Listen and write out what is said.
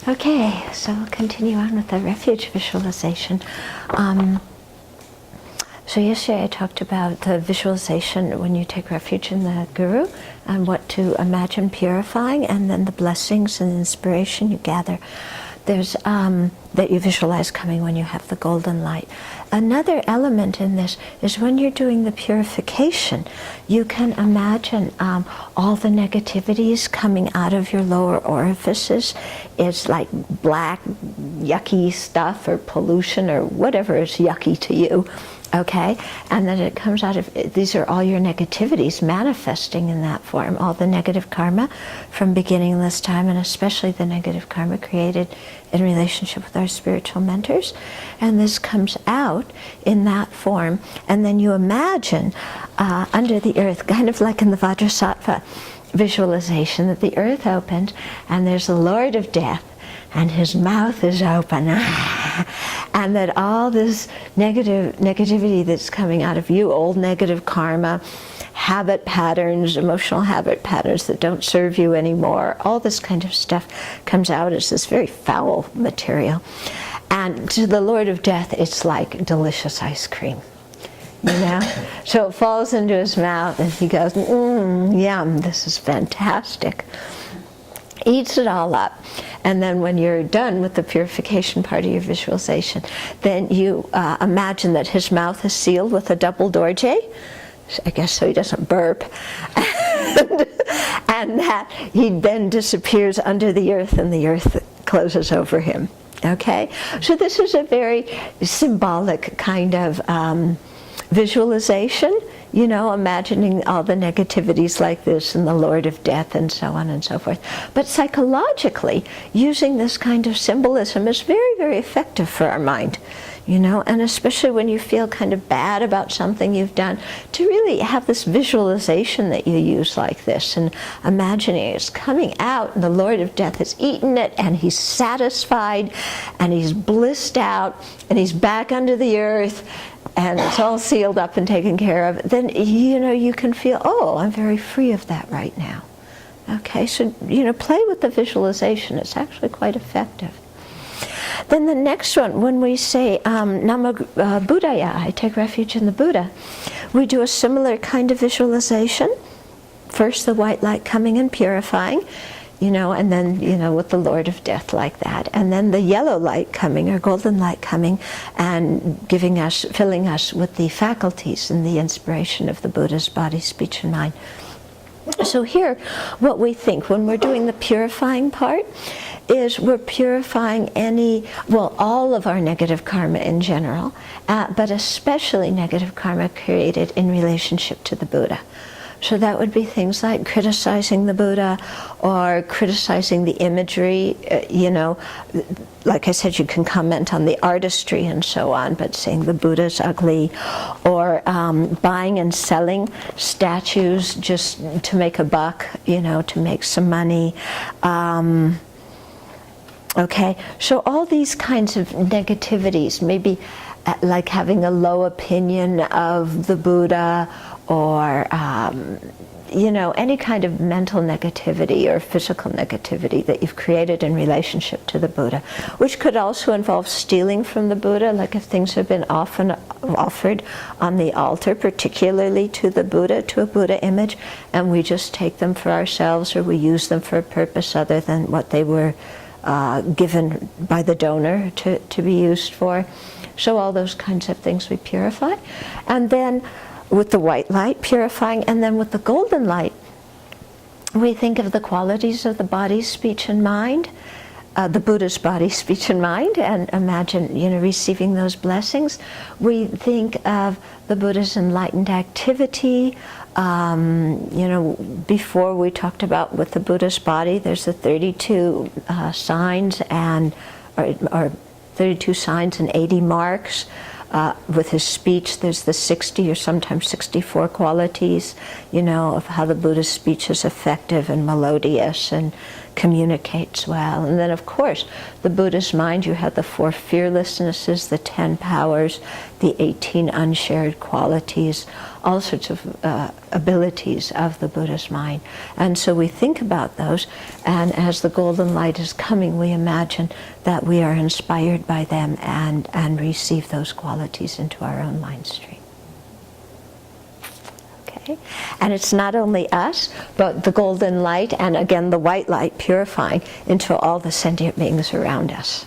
Okay, so we'll continue on with the refuge visualization. So yesterday I talked about the visualization when you take refuge in the Guru and what to imagine purifying, and then the blessings and inspiration you gather. There's that you visualize coming when you have the golden light. Another element in this is when you're doing the purification, you can imagine all the negativities coming out of your lower orifices. It's like black, yucky stuff or pollution or whatever is yucky to you. Okay, and then it comes out of, these are all your negativities manifesting in that form, all the negative karma from beginningless time, and especially the negative karma created in relationship with our spiritual mentors. And this comes out in that form, and then you imagine under the earth, kind of like in the Vajrasattva visualization, that the earth opened and there's the Lord of Death, and his mouth is open, and that all this negativity that's coming out of you, old negative karma, habit patterns, emotional habit patterns that don't serve you anymore, all this kind of stuff comes out as this very foul material. And to the Lord of Death, it's like delicious ice cream. You know? So it falls into his mouth and he goes, yum, this is fantastic. Eats it all up. And then when you're done with the purification part of your visualization, then you imagine that his mouth is sealed with a double dorje, I guess so he doesn't burp, and that he then disappears under the earth and the earth closes over him. Okay? So this is a very symbolic kind of visualization, you know, imagining all the negativities like this and the Lord of Death and so on and so forth. But psychologically, using this kind of symbolism is very, very effective for our mind, you know, and especially when you feel kind of bad about something you've done, to really have this visualization that you use like this and imagining it's coming out and the Lord of Death has eaten it and he's satisfied and he's blissed out and he's back under the earth and it's all sealed up and taken care of, then, you know, you can feel, oh, I'm very free of that right now. Okay, so, you know, play with the visualization. It's actually quite effective. Then the next one, when we say Namo Buddhaya, I take refuge in the Buddha, we do a similar kind of visualization. First the white light coming and purifying, you know, and then, you know, with the Lord of Death like that. And then the yellow light coming, or golden light coming, and giving us, filling us with the faculties and the inspiration of the Buddha's body, speech, and mind. So here, what we think when we're doing the purifying part is we're purifying all of our negative karma in general, but especially negative karma created in relationship to the Buddha. So that would be things like criticizing the Buddha or criticizing the imagery, you know, like I said, you can comment on the artistry and so on, but saying the Buddha's ugly, or buying and selling statues just to make a buck, you know, to make some money. Okay, so all these kinds of negativities, maybe like having a low opinion of the Buddha, or you know, any kind of mental negativity or physical negativity that you've created in relationship to the Buddha, which could also involve stealing from the Buddha, like if things have been often offered on the altar, particularly to the Buddha, to a Buddha image, and we just take them for ourselves, or we use them for a purpose other than what they were given by the donor to be used for. So all those kinds of things we purify. And then with the white light purifying, and then with the golden light, we think of the qualities of the body, speech, and mind, the Buddha's body, speech, and mind, and imagine, you know, receiving those blessings. We think of the Buddha's enlightened activity. You know, before we talked about with the Buddha's body, there's the 32 signs or 32 signs and 80 marks. With his speech, there's the 60 or sometimes 64 qualities, you know, of how the Buddha's speech is effective and melodious and communicates well. And then, of course, the Buddha's mind, you have the 4 fearlessnesses, the 10 powers, the 18 unshared qualities, all sorts of abilities of the Buddha's mind. And so we think about those, and as the golden light is coming, we imagine that we are inspired by them and receive those qualities into our own mind stream. Okay? And it's not only us, but the golden light and again the white light purifying into all the sentient beings around us.